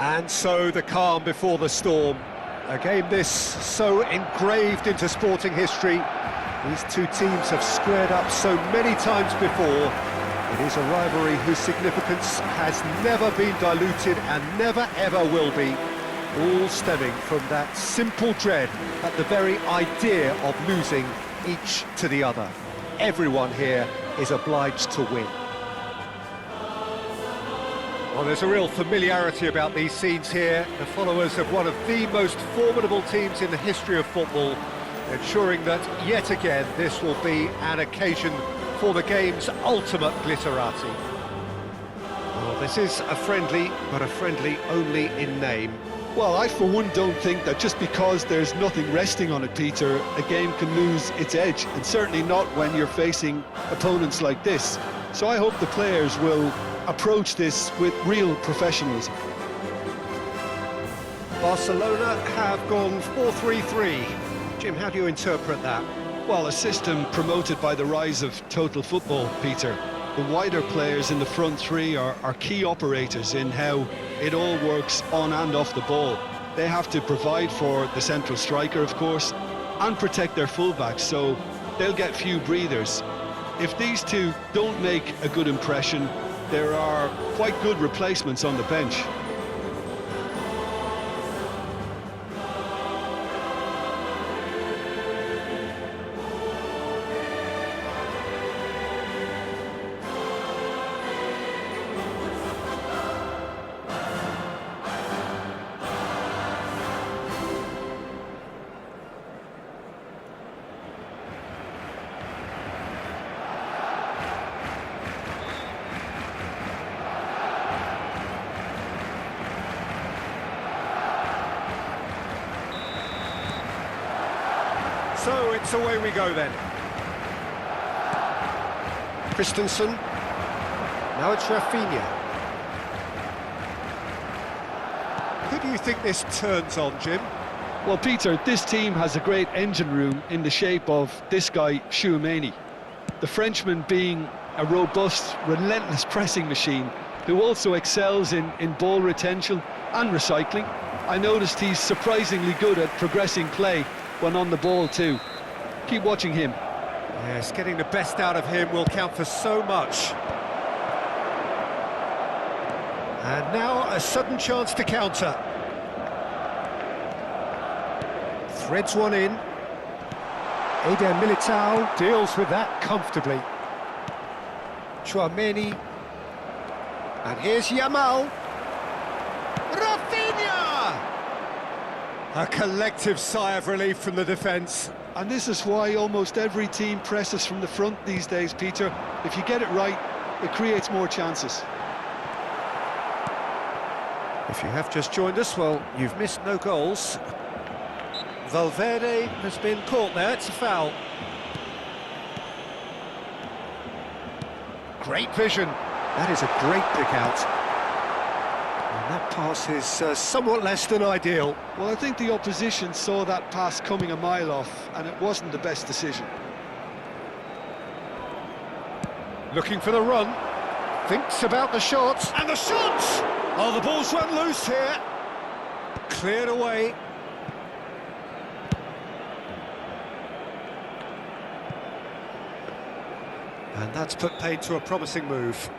And so the calm before the storm. A game this so engraved into sporting history. These two teams have squared up so many times before. It is a rivalry whose significance has never been diluted and never ever will be. All stemming from that simple dread at the very idea of losing each to the other. Everyone here is obliged to win. Well, there's a real familiarity about these scenes here. The followers of one of the most formidable teams in the history of football, ensuring that yet again this will be an occasion for the game's ultimate glitterati. Well, this is a friendly, but a friendly only in name. Well, I for one don't think that just because there's nothing resting on it, Peter, a game can lose its edge, and certainly not when you're facing opponents like this. So I hope the players will approach this with real professionalism. Barcelona have gone 4-3-3. Jim, how do you interpret that? Well, a system promoted by the rise of total football, Peter. The wider players in the front three are key operators in how it all works on and off the ball. They have to provide for the central striker, of course, and protect their fullbacks, so they'll get few breathers. If these two don't make a good impression, there are quite good replacements on the bench. So it's away we go then. Christensen. Now it's Rafinha. Who do you think this turns on, Jim? Well, Peter, this team has a great engine room in the shape of this guy, Tchouaméni. The Frenchman being a robust, relentless pressing machine who also excels in ball retention and recycling. I noticed he's surprisingly good at progressing play when on the ball too. Keep watching him. Yes, getting the best out of him will count for so much. And now a sudden chance to counter. Threads one in. Eder Militao deals with that comfortably. Tchouaméni. And here's Yamal. Rafinha! A collective sigh of relief from the defence. And this is why almost every team presses from the front these days, Peter. If you get it right, it creates more chances. If you have just joined us, well, you've missed no goals. Valverde has been caught there, it's a foul. Great vision. That is a great pick out. And that pass is somewhat less than ideal. Well, I think the opposition saw that pass coming a mile off, and it wasn't the best decision. Looking for the run. Thinks about the shot. And the shot! Oh, the ball's run loose here. Cleared away. And that's put paid to a promising move.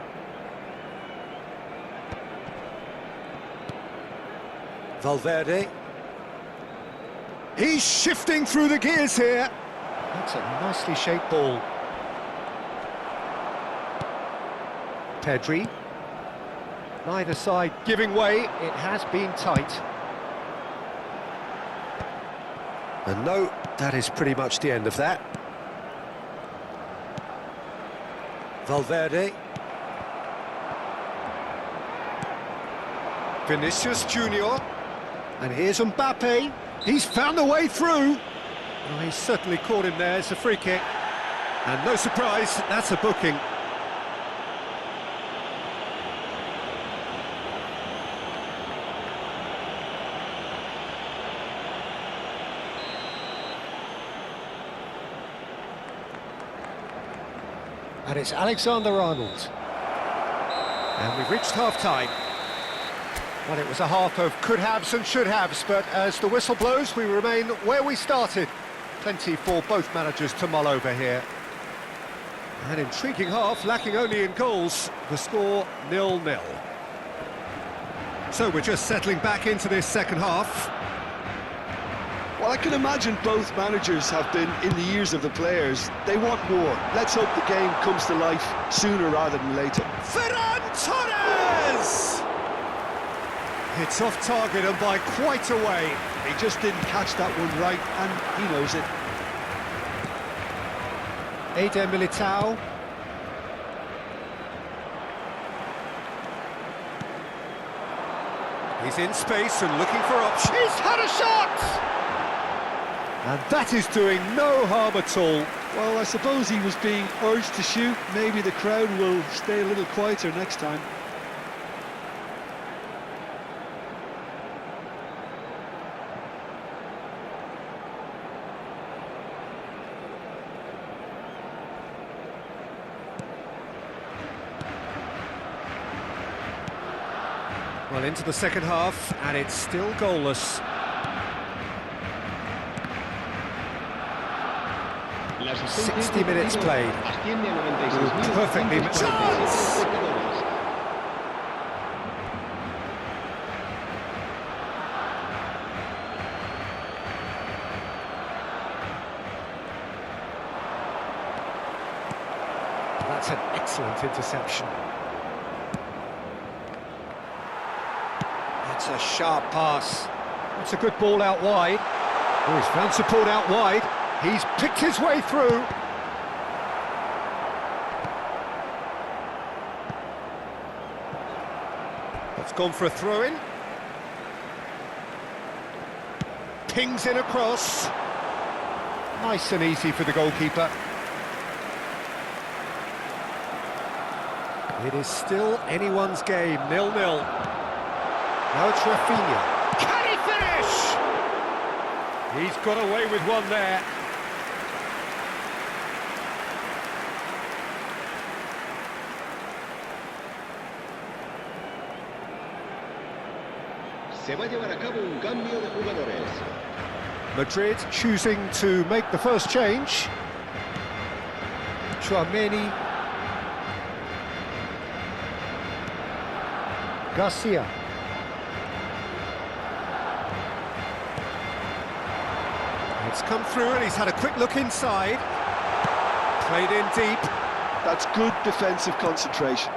Valverde. He's shifting through the gears here. That's a nicely shaped ball. Pedri. Neither side giving way. It has been tight. And no, that is pretty much the end of that. Valverde. Vinicius Junior. And here's Mbappe. He's found a way through. Well, he's certainly caught him there. It's a free kick. And no surprise, that's a booking. And it's Alexander-Arnold. And we've reached half-time. Well, it was a half of could-haves and should-haves, but as the whistle blows, we remain where we started. Plenty for both managers to mull over here. An intriguing half, lacking only in goals. The score 0-0. So we're just settling back into this second half. Well, I can imagine both managers have been in the ears of the players. They want more. Let's hope the game comes to life sooner rather than later. Ferran Torres! It's off target and by quite a way. He just didn't catch that one right, and he knows it. Eder Militao. He's in space and looking for options. He's had a shot! And that is doing no harm at all. Well, I suppose he was being urged to shoot. Maybe the crowd will stay a little quieter next time. Well, into the second half, and it's still goalless. 60 minutes played. Perfectly. Chance! That's an excellent interception. That's a sharp pass. It's a good ball out wide. Oh, he's found support out wide. He's picked his way through. It's gone for a throw-in. Pings in across. Nice and easy for the goalkeeper. It is still anyone's game, 0-0. Now it's Rafinha. Can he finish? He's got away with one there. Se va a llevar a cabo un cambio de jugadores. Madrid choosing to make the first change. Chouameni. Garcia. It's come through and he's had a quick look inside. Played in deep. That's good defensive concentration.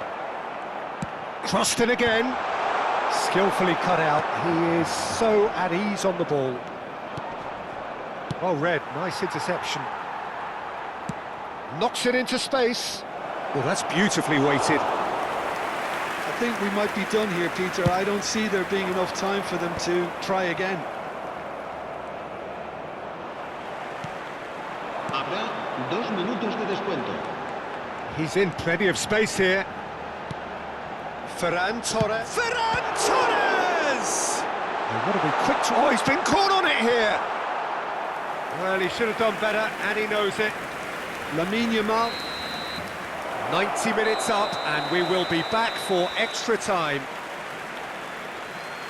Crossed in again. Skillfully cut out. He is so at ease on the ball. Oh, Red, nice interception. Knocks it into space. Well, that's beautifully weighted. I think we might be done here, Peter. I don't see there being enough time for them to try again. Habrá 2 minutos de descuento. He's in plenty of space here. Ferran Torres. Ferran Torres! And what a big quick... Oh, he's been caught on it here! Well, he should have done better, and he knows it. Lamine Yamal. 90 minutes up, and we will be back for extra time.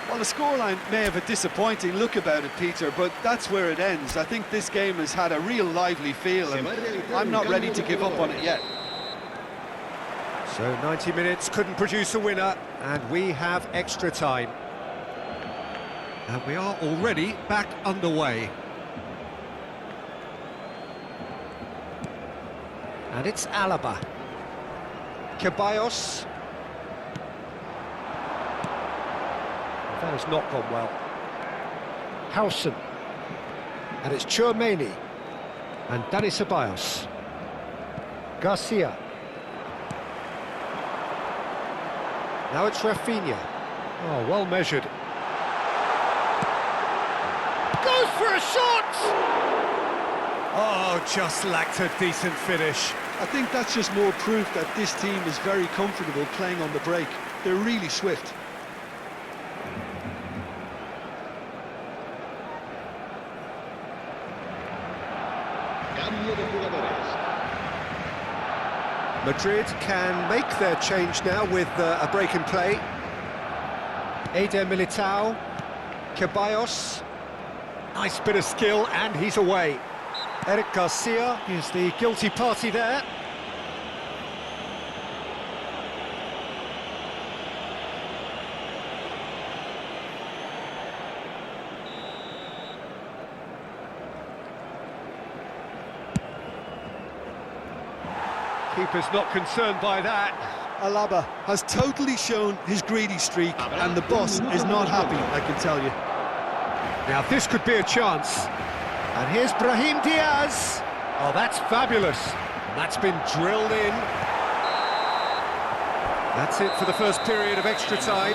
Well, the scoreline may have a disappointing look about it, Peter, but that's where it ends. I think this game has had a real lively feel, and I'm not ready to give up on it yet. So 90 minutes couldn't produce a winner, and we have extra time. And we are already back underway. And it's Alaba. Ceballos. That has not gone well. Howson. And it's Chouameni. And Dani Ceballos. Garcia. Now it's Rafinha. Oh, well measured. Goes for a shot! Oh, just lacked a decent finish. I think that's just more proof that this team is very comfortable playing on the break. They're really swift. Cambio de jugadores. Madrid can make their change now with a break in play. Eder Militao, Ceballos, nice bit of skill, and he's away. Eric Garcia is the guilty party there. Keeper's not concerned by that. Alaba has totally shown his greedy streak, and the boss is not happy, I can tell you. Now this could be a chance. And here's Brahim Diaz. Oh, that's fabulous. And that's been drilled in. That's it for the first period of extra time.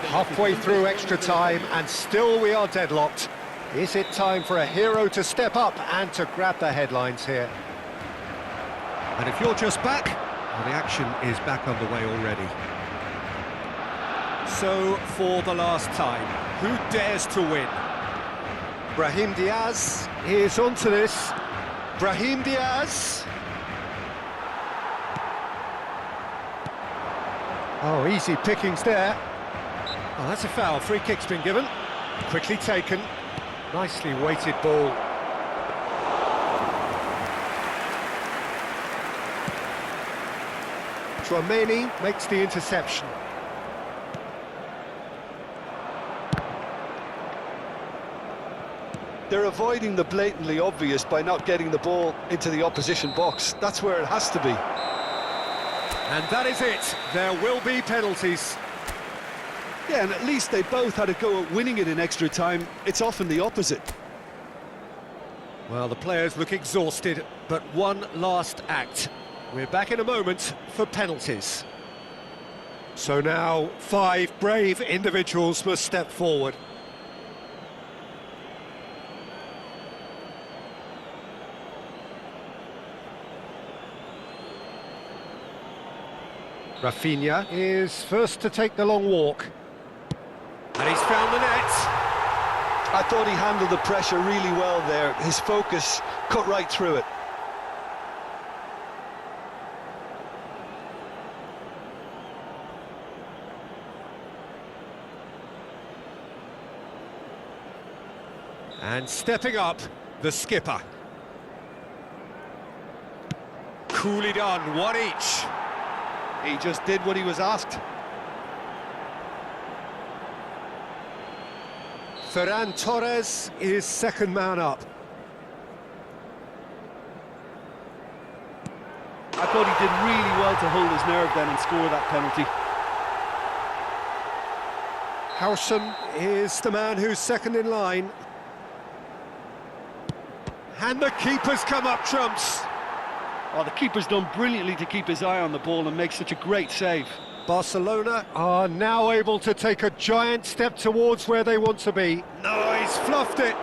Halfway through extra time, and still we are deadlocked. Is it time for a hero to step up and to grab the headlines here? And if you're just back, well, the action is back underway already. So, for the last time, who dares to win? Brahim Diaz is onto this. Brahim Diaz. Oh, easy pickings there. Oh, that's a foul. Free kick's been given. Quickly taken. Nicely weighted ball. Tchouameni makes the interception. They're avoiding the blatantly obvious by not getting the ball into the opposition box. That's where it has to be. And that is it. There will be penalties. Yeah, and at least they both had a go at winning it in extra time. It's often the opposite. Well, the players look exhausted, but one last act. We're back in a moment for penalties. So now, 5 brave individuals must step forward. Rafinha is first to take the long walk. And he's found the net. I thought he handled the pressure really well there. His focus cut right through it. And stepping up, the skipper. Coolly done, one each. He just did what he was asked. Ferran Torres is second man up. I thought he did really well to hold his nerve then and score that penalty. Hausen is the man who's second in line. And the keeper's come up trumps. Oh, the keeper's done brilliantly to keep his eye on the ball and make such a great save. Barcelona are now able to take a giant step towards where they want to be. No, he's fluffed it.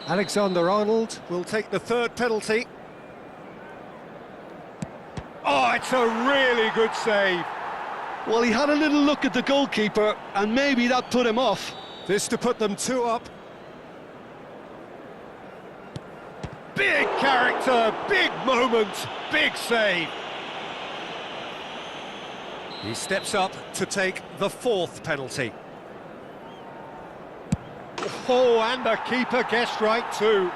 Alexander-Arnold will take the third penalty. Oh, it's a really good save. Well, he had a little look at the goalkeeper and maybe that put him off. This to put them 2 up. Big character, big moment, big save. He steps up to take the 4th penalty. Oh, and the keeper guessed right too.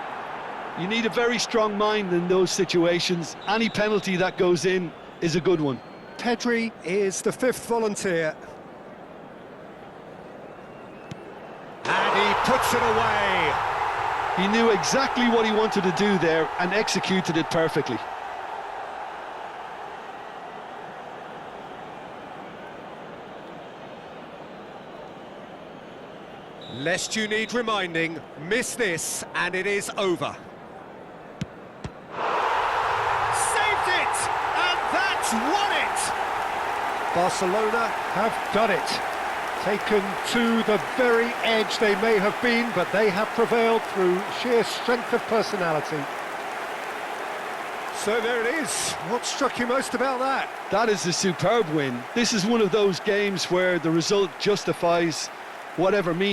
You need a very strong mind in those situations. Any penalty that goes in is a good one. Pedri is the 5th volunteer. And he puts it away. He knew exactly what he wanted to do there and executed it perfectly. Lest you need reminding, miss this and it is over. Saved it! And that's won it! Barcelona have done it. Taken to the very edge they may have been, but they have prevailed through sheer strength of personality. So there it is. What struck you most about that? That is a superb win. This is one of those games where the result justifies whatever means.